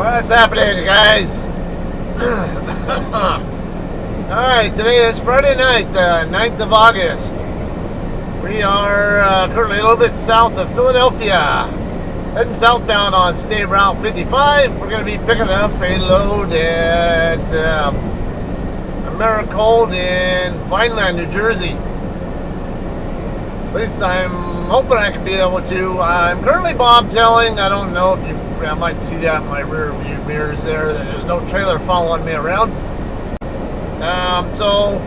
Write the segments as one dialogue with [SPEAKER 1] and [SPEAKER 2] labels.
[SPEAKER 1] What's happening, guys? Alright, today is Friday night, 9th of August. We are currently a little bit south of Philadelphia. Heading southbound on State Route 55. We're going to be picking up a load at Americold in Vineland, New Jersey. At least I'm hoping I can be able to. I'm currently bobtailing. I don't know if I might see that in my rear view mirrors there. There's no trailer following me around. So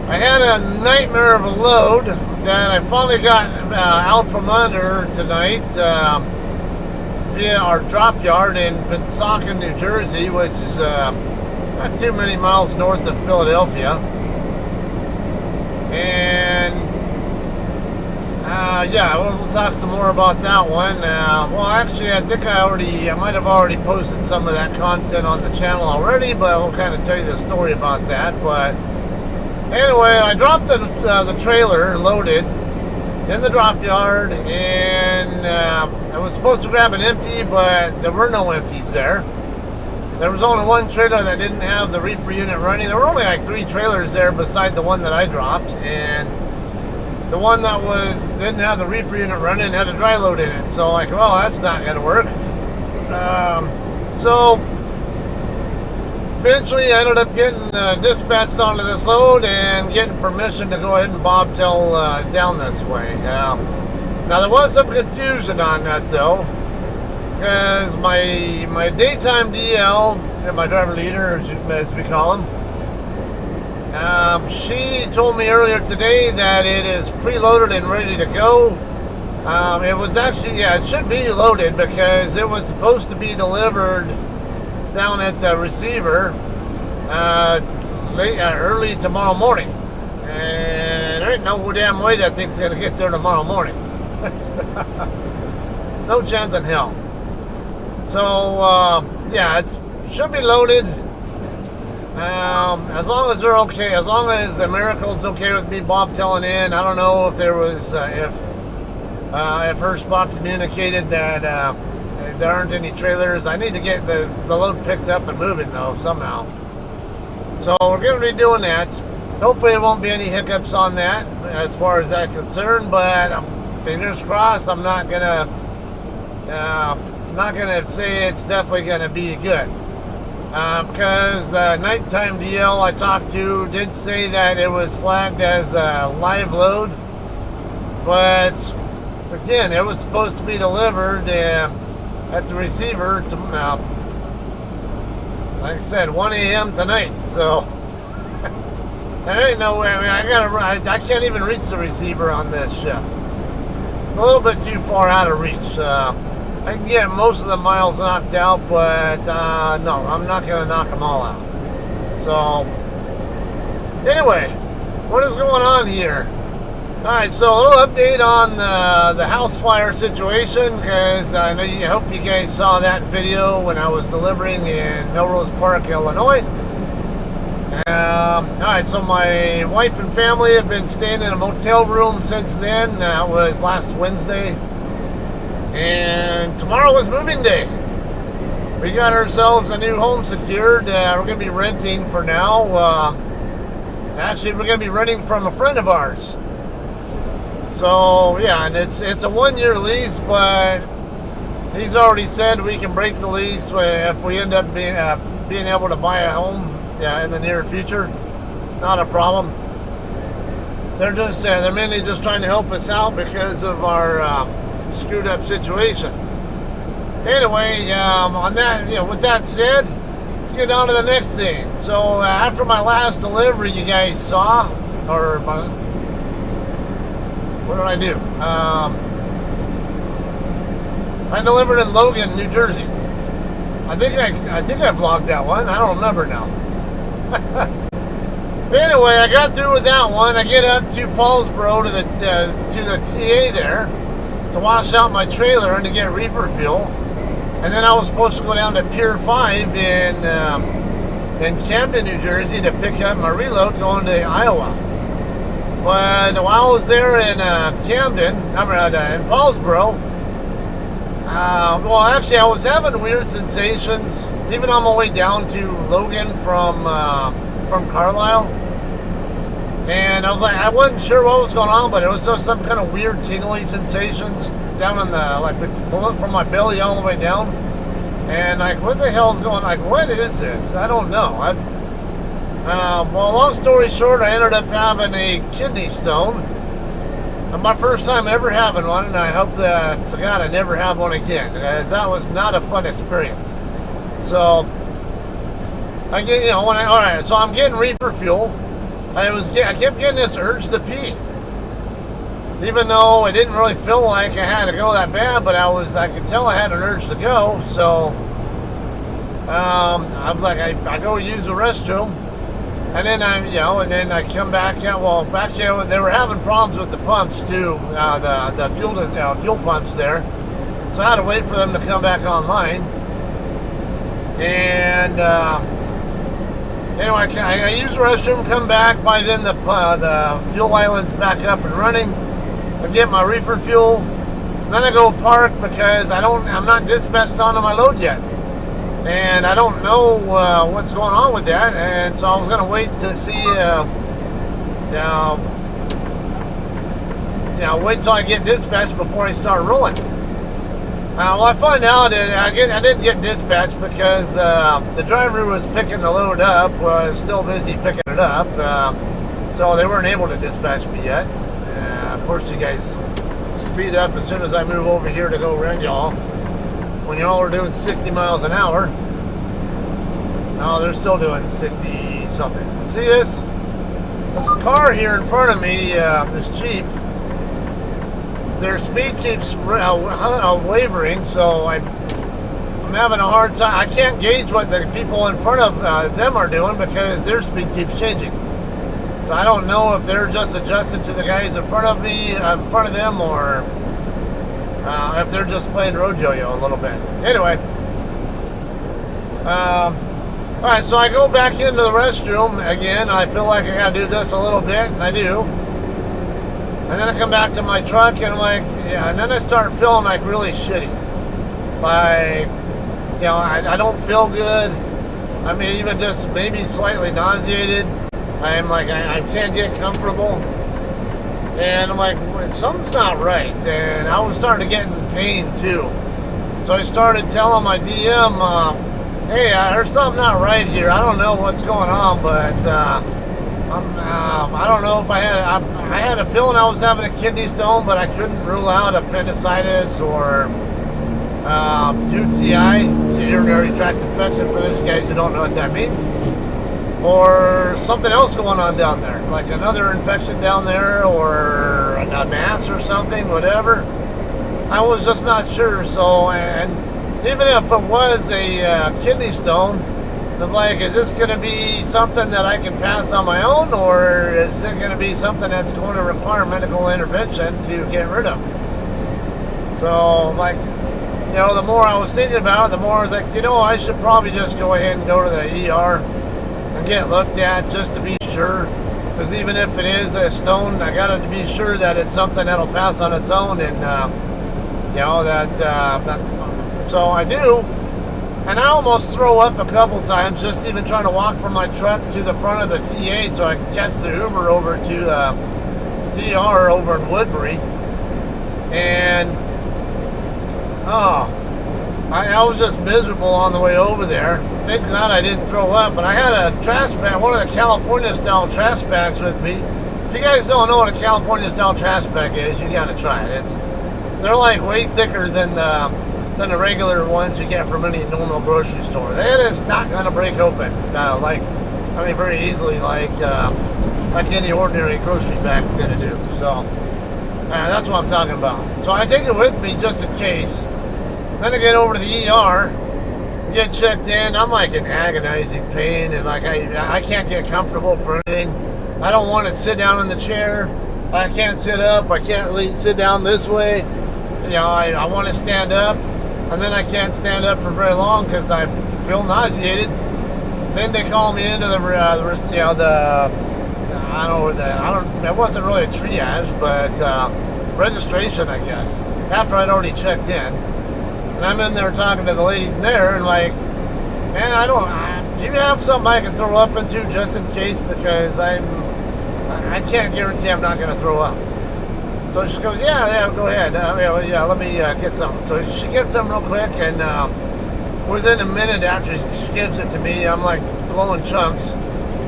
[SPEAKER 1] I had a nightmare of a load that I finally got out from under tonight via our drop yard in Pensacola, New Jersey, which is not too many miles north of Philadelphia. And yeah, we'll talk some more about that one. Well, actually, I think I might have already posted some of that content on the channel already, but I will kind of tell you the story about that. But anyway, I dropped the trailer loaded in the drop yard, and I was supposed to grab an empty, but there were no empties there. There was only one trailer that didn't have the reefer unit running. There were only like 3 trailers there beside the one that I dropped, and the one that didn't have the reefer unit running had a dry load in it. So like, well, that's not going to work. So eventually I ended up getting dispatched onto this load and getting permission to go ahead and bobtail down this way. Now there was some confusion on that though, because my daytime DL, my driver leader as we call him, she told me earlier today that it is preloaded and ready to go. It was actually, yeah, it should be loaded because it was supposed to be delivered down at the receiver early tomorrow morning. And there ain't no damn way that thing's going to get there tomorrow morning. No chance in hell. So, yeah, it should be loaded. As long as they're okay, as long as Americold's okay with me bobtailing in. I don't know if there was, if her spot communicated that there aren't any trailers. I need to get the load picked up and moving though, somehow. So we're going to be doing that. Hopefully there won't be any hiccups on that as far as that's concerned, but fingers crossed. I'm not gonna say it's definitely gonna be good. Because the nighttime DL I talked to did say that it was flagged as a live load, but again, it was supposed to be delivered at the receiver to, like I said, 1 a.m. tonight. So there ain't no way. I mean, I can't even reach the receiver on this shift. It's a little bit too far out of reach. I can get most of the miles knocked out, but no, I'm not going to knock them all out. So, anyway, what is going on here? Alright, so a little update on the house fire situation, because I hope you guys saw that video when I was delivering in Melrose Park, Illinois. Alright, so my wife and family have been staying in a motel room since then. That was last Wednesday. And tomorrow was moving day. We got ourselves a new home secured. We're going to be renting for now. Actually, we're going to be renting from a friend of ours. So, yeah, and it's a 1-year lease, but he's already said we can break the lease if we end up being able to buy a home in the near future. Not a problem. They're mainly just trying to help us out because of our screwed up situation. Anyway, on that, with that said, let's get on to the next thing. So after my last delivery, you guys saw, or what did I do? I delivered in Logan, New Jersey. I think I vlogged that one. I don't remember now. Anyway, I got through with that one. I get up to Paulsboro to the TA there to wash out my trailer and to get reefer fuel, and then I was supposed to go down to Pier 5 in Camden, New Jersey to pick up my reload going to Iowa. But while I was there in Camden, in Paulsboro, Well, actually, I was having weird sensations, even on my way down to Logan from Carlisle. And I was like, I wasn't sure what was going on, but it was just some kind of weird tingly sensations down in the, like, from my belly all the way down. And like, what the hell's going on? Like, what is this? I don't know. Well, long story short, I ended up having a kidney stone. My first time ever having one, and I hope that, to God, I never have one again, as that was not a fun experience. So, I get, you know, all right, so I'm getting reefer fuel. I kept getting this urge to pee, even though it didn't really feel like I had to go that bad, but I could tell I had an urge to go. So, I was like, I go use the restroom. And then I come back. Yeah, well, actually, they were having problems with the pumps too, the fuel pumps there. So I had to wait for them to come back online. And anyway, I use the restroom, come back. By then, the fuel island's back up and running. I get my reefer fuel. Then I go park because I'm not dispatched onto my load yet. And I don't know what's going on with that, and so I was going to wait to see, wait till I get dispatched before I start rolling. Well, I find out that I didn't get dispatched because the driver who was picking the load up was still busy picking it up, so they weren't able to dispatch me yet. Of course, you guys speed up as soon as I move over here to go run y'all. When y'all are doing 60 miles an hour. No, they're still doing 60 something. See this? This car here in front of me, this Jeep, their speed keeps wavering, so I'm having a hard time. I can't gauge what the people in front of them are doing because their speed keeps changing. So I don't know if they're just adjusting to the guys in front of me, in front of them, or if they're just playing road yo-yo a little bit. Anyway, alright, so I go back into the restroom again. I feel like I gotta do this a little bit, and I do. And then I come back to my truck, and I'm like, yeah, and then I start feeling like really shitty. Like, I don't feel good. I mean, even just maybe slightly nauseated. I'm like, I can't get comfortable. And I'm like, something's not right. And I was starting to get in pain too. So I started telling my DM, hey, there's something not right here. I don't know what's going on, but I don't know if I had a feeling I was having a kidney stone, but I couldn't rule out appendicitis or UTI, urinary tract infection, for those guys who don't know what that means. Or something else going on down there, like another infection down there, or a mass or something, whatever. I was just not sure. So, and even if it was a kidney stone, it's like, is this going to be something that I can pass on my own, or is it going to be something that's going to require medical intervention to get rid of? So, like, the more I was thinking about it, the more I was like, I should probably just go ahead and go to the ER and get looked at just to be sure, because even if it is a stone, I got to be sure that it's something that'll pass on its own, and so I do, and I almost throw up a couple times just even trying to walk from my truck to the front of the TA so I can catch the Uber over to the ER over in Woodbury, and I was just miserable on the way over there. Thank God I didn't throw up, but I had a trash bag, one of the California-style trash bags with me. If you guys don't know what a California-style trash bag is, you gotta try it. They're like way thicker than the regular ones you get from any normal grocery store. That is not gonna break open, very easily, like any ordinary grocery bag's gonna do. So that's what I'm talking about. So I take it with me just in case. Then I get over to the ER, get checked in. I'm like in agonizing pain, and like I can't get comfortable for anything. I don't want to sit down in the chair. I can't sit up. I can't sit down this way. I want to stand up, and then I can't stand up for very long because I feel nauseated. Then they call me into it wasn't really a triage, but registration, I guess. After I'd already checked in. And I'm in there talking to the lady there, and like, man, do you have something I can throw up into just in case? Because I can't guarantee I'm not going to throw up. So she goes, yeah, go ahead. Yeah, let me get some. So she gets some real quick, and within a minute after she gives it to me, I'm like blowing chunks.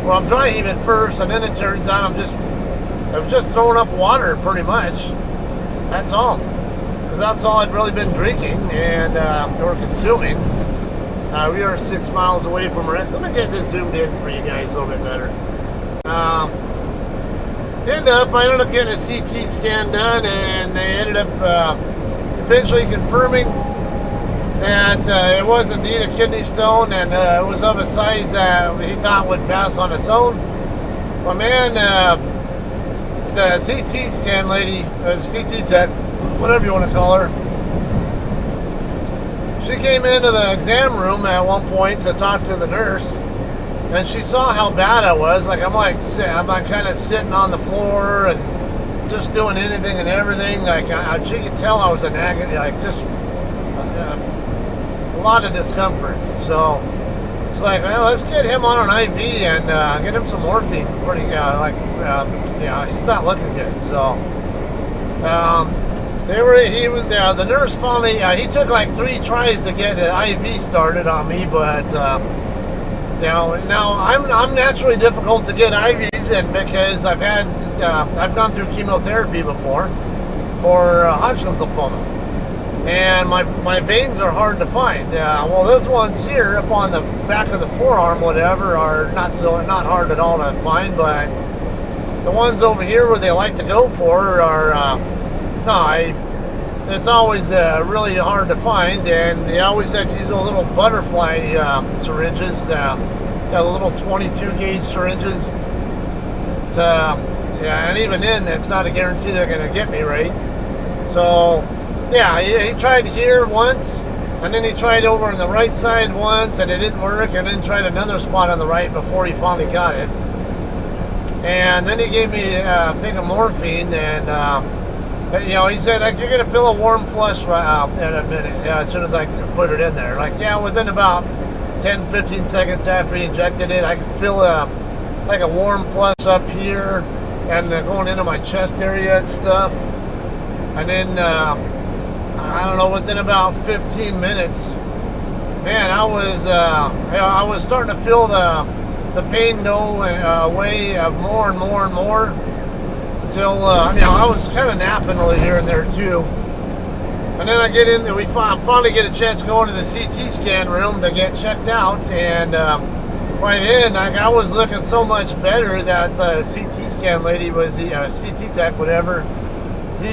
[SPEAKER 1] Well, I'm dry heaving first, and then it turns out I was just throwing up water pretty much. That's all. Because that's all I'd really been drinking and or consuming. We are 6 miles away from our ex. Let me get this zoomed in for you guys a little bit better. I ended up getting a CT scan done, and they ended up eventually confirming that it was indeed a kidney stone, and it was of a size that he thought would pass on its own. Well, man, the CT scan lady, CT tech, whatever you want to call her, she came into the exam room at one point to talk to the nurse, and she saw how bad I was. Like I'm kind of sitting on the floor and just doing anything and everything. Like she could tell I was in agony, like just a lot of discomfort. So it's like, well, let's get him on an IV and get him some morphine. He's not looking good. So the nurse finally, he took like 3 tries to get an IV started on me, but now I'm naturally difficult to get IVs in because I've gone through chemotherapy before for Hodgkin's lymphoma, and my veins are hard to find. Well, those ones here up on the back of the forearm, whatever, are not hard at all to find, but the ones over here where they like to go for are it's always really hard to find, and they always have to use those little butterfly syringes, the little 22 gauge syringes. And even then, that's not a guarantee they're going to get me right. So, yeah, he tried here once, and then he tried over on the right side once, and it didn't work, and then tried another spot on the right before he finally got it. And then he gave me a thing of morphine, and he said, like, you're going to feel a warm flush in a minute, as soon as I put it in there. Like, within about 10, 15 seconds after he injected it, I could feel like a warm flush up here and going into my chest area and stuff. And then, I don't know, within about 15 minutes, man, I was starting to feel the pain go away more and more and more. Until I was kind of napping a little here and there too, and then I get in. I finally get a chance to go into the CT scan room to get checked out, and by then I was looking so much better that the CT scan lady was the CT tech, whatever.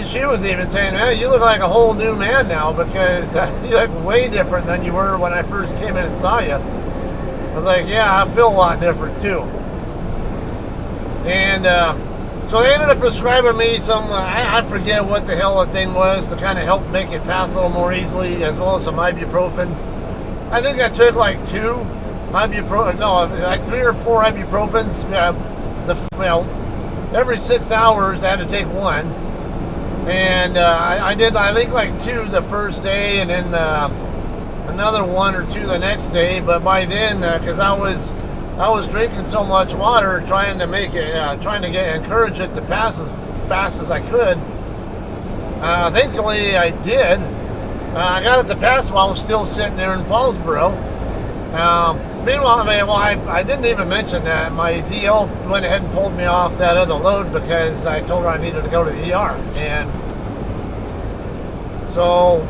[SPEAKER 1] She was even saying, "Man, you look like a whole new man now because you look way different than you were when I first came in and saw you." I was like, "Yeah, I feel a lot different too," and. So they ended up prescribing me some, I forget what the hell the thing was, to kind of help make it pass a little more easily, as well as some ibuprofen. I think I took like 3 or 4 ibuprofens. Every 6 hours I had to take one. And I think like 2 the first day, and then another 1 or 2 the next day. But by then, because I was drinking so much water, trying to encourage it to pass as fast as I could. Thankfully, I did. I got it to pass while I was still sitting there in Paulsboro. Meanwhile, I didn't even mention that my DO went ahead and pulled me off that other load because I told her I needed to go to the ER. And so,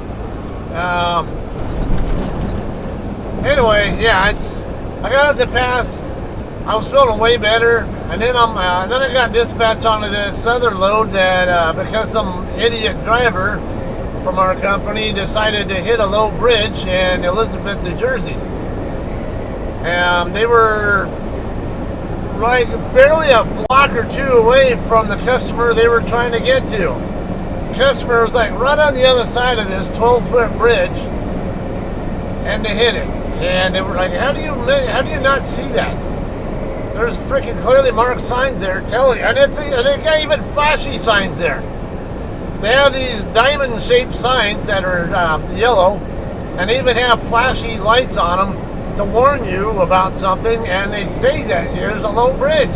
[SPEAKER 1] anyway, yeah, I got it to pass. I was feeling way better, and then I got dispatched onto this other load that because some idiot driver from our company decided to hit a low bridge in Elizabeth, New Jersey, and they were like barely a block or 2 away from the customer they were trying to get to. The customer was like right on the other side of this 12-foot bridge, and they hit it. And they were like, how do you not see that? There's freaking clearly marked signs there telling you, and they got even flashy signs there. They have these diamond-shaped signs that are yellow, and even have flashy lights on them to warn you about something, and they say that here's a low bridge.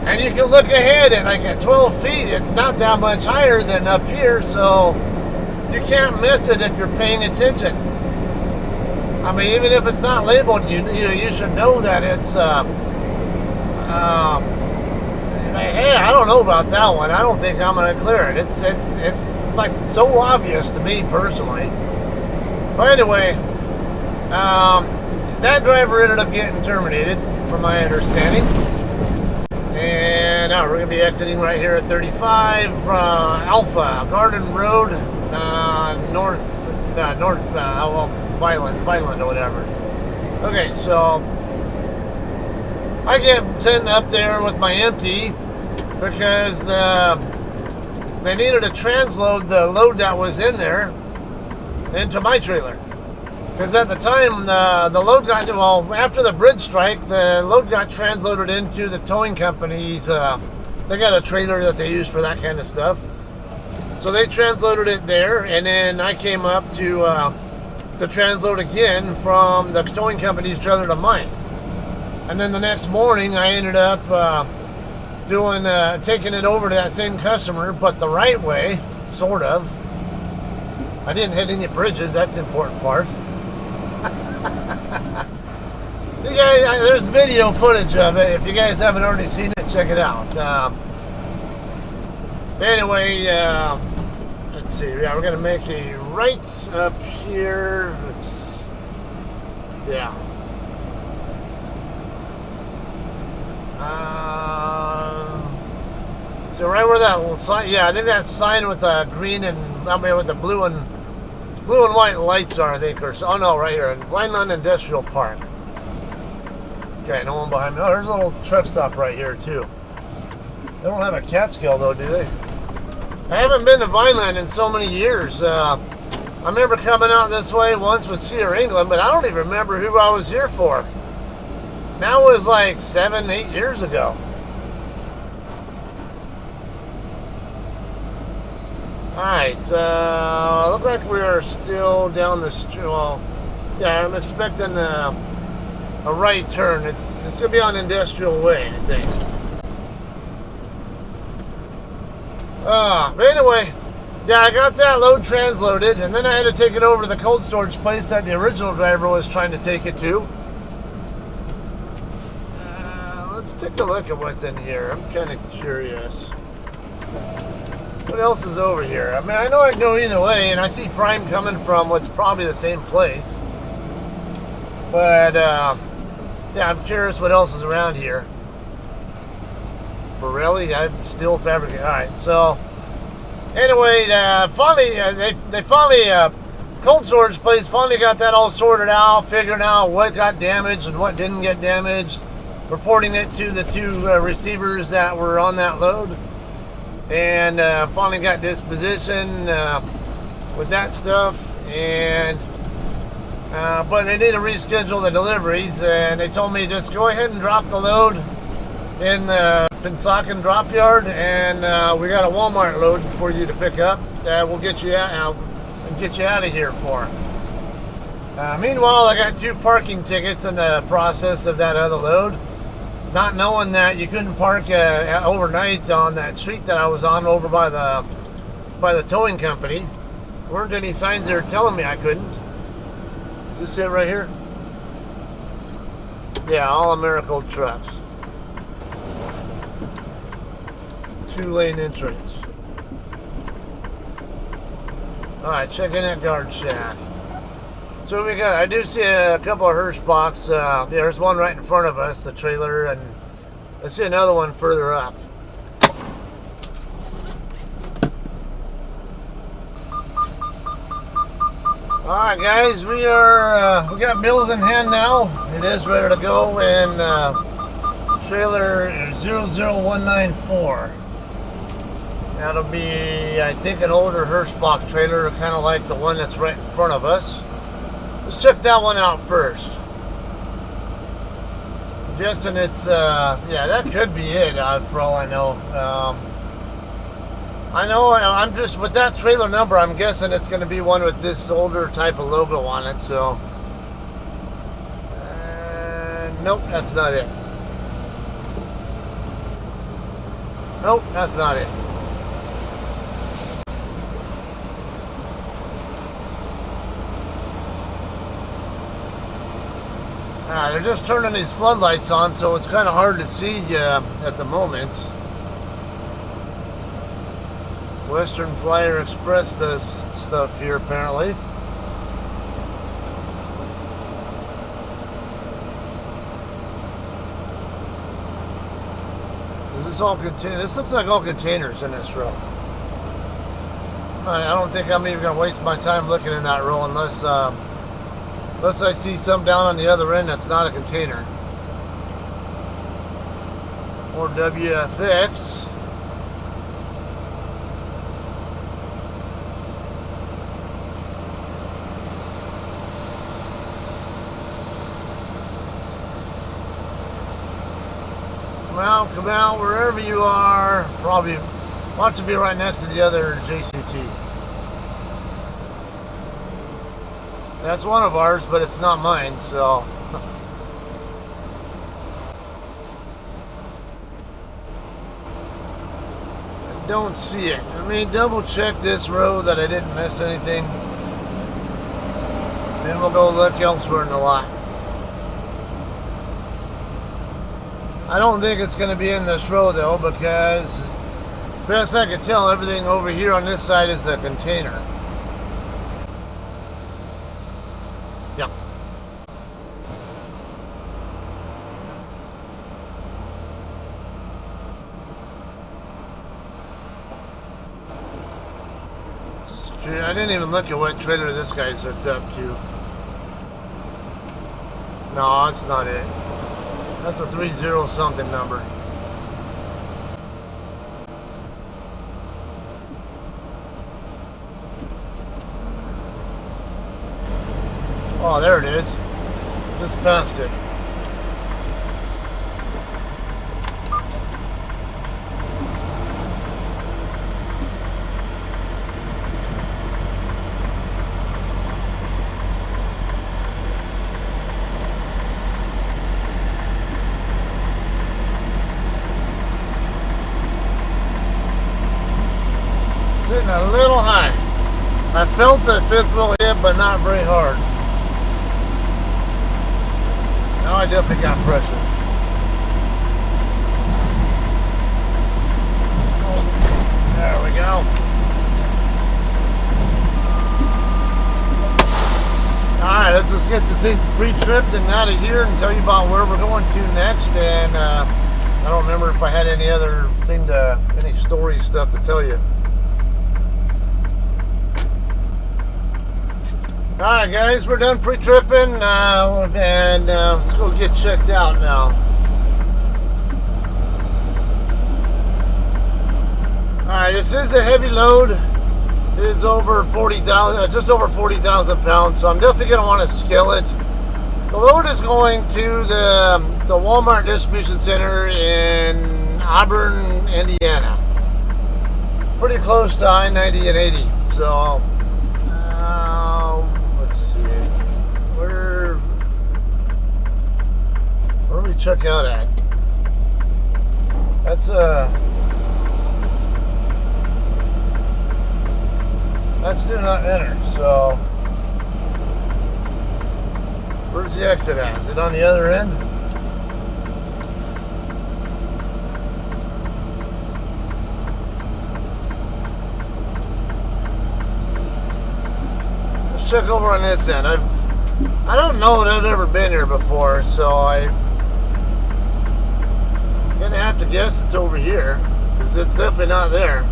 [SPEAKER 1] And you can look ahead, and like at 12 feet, it's not that much higher than up here, so you can't miss it if you're paying attention. I mean, even if it's not labeled, you should know that it's, hey, I don't know about that one. I don't think I'm going to clear it. It's like so obvious to me personally. But anyway, that driver ended up getting terminated, from my understanding. And now we're going to be exiting right here at 35 Alpha Garden Road, Vineland or whatever. Okay, so I get sitting up there with my empty because they needed to transload the load that was in there into my trailer. Because at the time, the load got, well, after the bridge strike, the load got transloaded into the towing companies. They got a trailer that they use for that kind of stuff. So they transloaded it there, and then I came up to transload again from the towing company's trailer to mine. And then the next morning, I ended up taking it over to that same customer, but the right way, sort of. I didn't hit any bridges. That's the important part. You guys, there's video footage of it. If you guys haven't already seen it, check it out. Anyway, let's see. Yeah, we're gonna make a right up here. Yeah. So right where that little sign, yeah, I think that sign with the green and, I mean, with the blue and white lights are, I think, or, oh no, right here, Vineland Industrial Park. Okay, no one behind me. Oh, there's a little truck stop right here, too. They don't have a Catskill, though, do they? I haven't been to Vineland in so many years. I remember coming out this way once with Cedar England, but I don't even remember who I was here for. That was like 7-8 years ago. Alright, look like we are still down the street. Well, yeah, I'm expecting a right turn. It's going to be on Industrial Way, I think. But anyway, yeah, I got that load transloaded, and then I had to take it over to the cold storage place that the original driver was trying to take it to. Let's take a look at what's in here. I'm kind of curious. What else is over here? I mean, I know I can go either way, and I see Prime coming from what's probably the same place. But, yeah, I'm curious what else is around here. Borelli, I'm still fabricating. Alright, so, anyway, finally, they finally, cold storage place finally got that all sorted out, figuring out what got damaged and what didn't get damaged, reporting it to the two receivers that were on that load. And finally got disposition with that stuff, and but they need to reschedule the deliveries, and they told me just go ahead and drop the load in the Pensacola drop yard, and we got a Walmart load for you to pick up that we'll get you out and get you out of here for. Meanwhile, I got 2 parking tickets in the process of that other load. Not knowing that you couldn't park overnight on that street that I was on over by the towing company. There weren't any signs there telling me I couldn't. Is this it right here? Yeah, all Americold trucks. 2-lane entrance. Alright, checking that guard shack. So we got, I do see a couple of Hirschbachs. There's one right in front of us, the trailer, and I see another one further up. Alright guys, we got bills in hand now. It is ready to go in trailer 00194. That'll be, I think, an older Hirschbach trailer, kind of like the one that's right in front of us. Let's check that one out first. I'm guessing it's, yeah, that could be it, for all I know. I know, I'm just, with that trailer number, I'm guessing it's going to be one with this older type of logo on it, so. Nope, that's not it. Nope, that's not it. They're just turning these floodlights on, so it's kind of hard to see at the moment. Western Flyer Express does stuff here, apparently. Is this all containers? This looks like all containers in this row. I don't think I'm even going to waste my time looking in that row unless I see some down on the other end that's not a container. Or WFX. Come out, wherever you are. Probably want to be right next to the other JCT. That's one of ours, but it's not mine, so. I don't see it. Let me double check this row that I didn't miss anything. Then we'll go look elsewhere in the lot. I don't think it's going to be in this row though, because best I can tell, everything over here on this side is a container. Yep. I didn't even look at what trailer this guy's hooked up to. No, that's not it. That's a 30 something number. Oh, there it is. Just past it. Sitting a little high. I felt the fifth wheel hit, but not very hard. Now I definitely got pressure. There we go. Alright, let's just get this thing pre-tripped and out of here and tell you about where we're going to next. And I don't remember if I had any other thing any story stuff to tell you. Alright guys, we're done pre-tripping and let's go get checked out now. Alright, this is a heavy load. It is over 40,000, just over 40,000 pounds, so I'm definitely going to want to scale it. The load is going to the Walmart distribution center in Auburn, Indiana. Pretty close to I-90 and 80, so where do we check out at? That's do not enter, so where's the exit at? Is it on the other end? Let's check over on this end. I don't know that I've ever been here before, so I'm gonna have to guess it's over here, because it's definitely not there.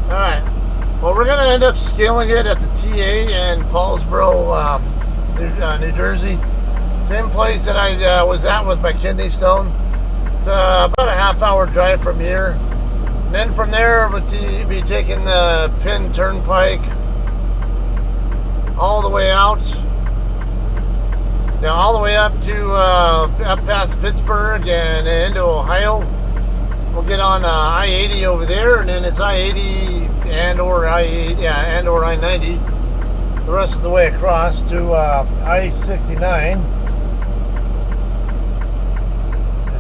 [SPEAKER 1] Alright, well, we're gonna end up scaling it at the TA in Paulsboro, New Jersey. Same place that I was at with my kidney stone. It's about a half-hour drive from here. And then from there, we'll be taking the Penn Turnpike all the way out. Now all the way up to up past Pittsburgh and into Ohio. we'll get on I-80 over there, and then it's I-80 and/or I-80, yeah, and/or I-90 the rest of the way across to I-69.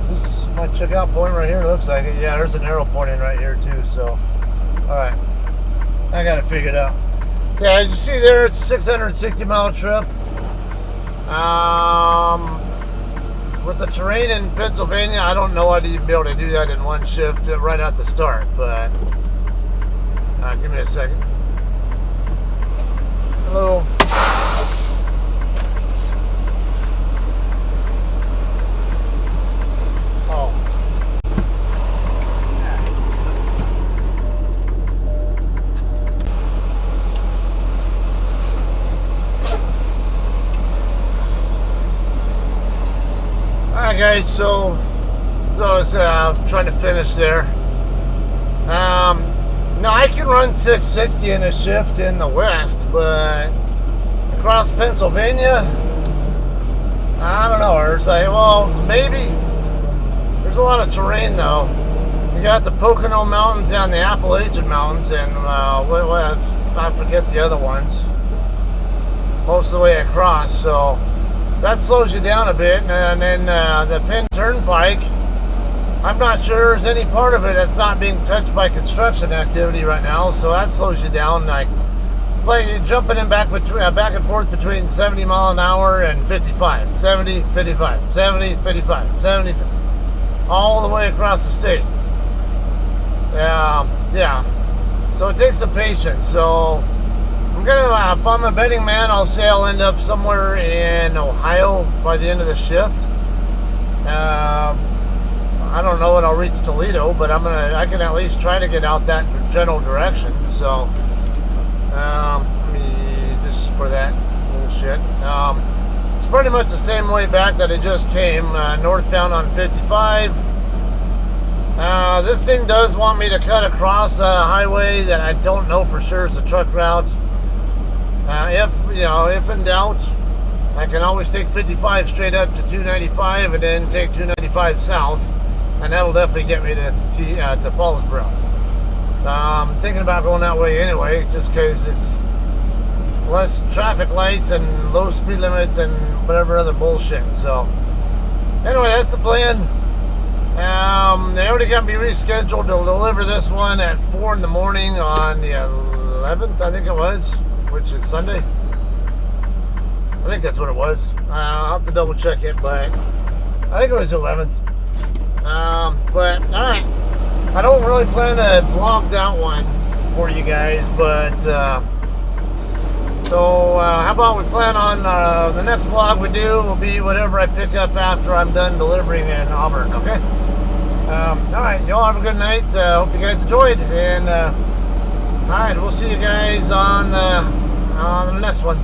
[SPEAKER 1] Is this my checkout point right here? It looks like it. Yeah, there's an arrow pointing right here too. So, all right, I got it figured out. Yeah, as you see there, it's a 660-mile trip. With the terrain in Pennsylvania, I don't know how you'd be able to do that in one shift right at the start, but give me a second. Hello. Oh. Alright guys, so I was trying to finish there. Now I can run 660 in a shift in the west, but across Pennsylvania, I don't know. There's like, well, maybe. There's a lot of terrain though. You got the Pocono Mountains and the Appalachian Mountains, and I forget the other ones. Most of the way across, so that slows you down a bit. And then the Penn Turnpike, I'm not sure there's any part of it that's not being touched by construction activity right now, so that slows you down. Like, it's like you're jumping in back and forth between 70 mile an hour and 55, 70, 55, 70, 55, 70, all the way across the state. Yeah. So it takes some patience. So I'm gonna, if I'm a betting man, I'll say I'll end up somewhere in Ohio by the end of the shift. I don't know when I'll reach Toledo, but I can at least try to get out that general direction. So, just for that bullshit. It's pretty much the same way back that I just came, northbound on 55. This thing does want me to cut across a highway that I don't know for sure is a truck route. If in doubt, I can always take 55 straight up to 295 and then take 295 south, and that'll definitely get me to Paulsboro. I'm thinking about going that way anyway, just because it's less traffic lights and low speed limits and whatever other bullshit. So anyway, that's the plan. They already got me rescheduled to deliver this one at 4 in the morning on the 11th, I think it was, which is Sunday. I think that's what it was. I'll have to double check it, but I think it was the 11th. But alright, I don't really plan to vlog that one for you guys, but so how about we plan on the next vlog we do will be whatever I pick up after I'm done delivering in Auburn, okay? Alright, y'all have a good night. Hope you guys enjoyed, and alright, we'll see you guys on the next one.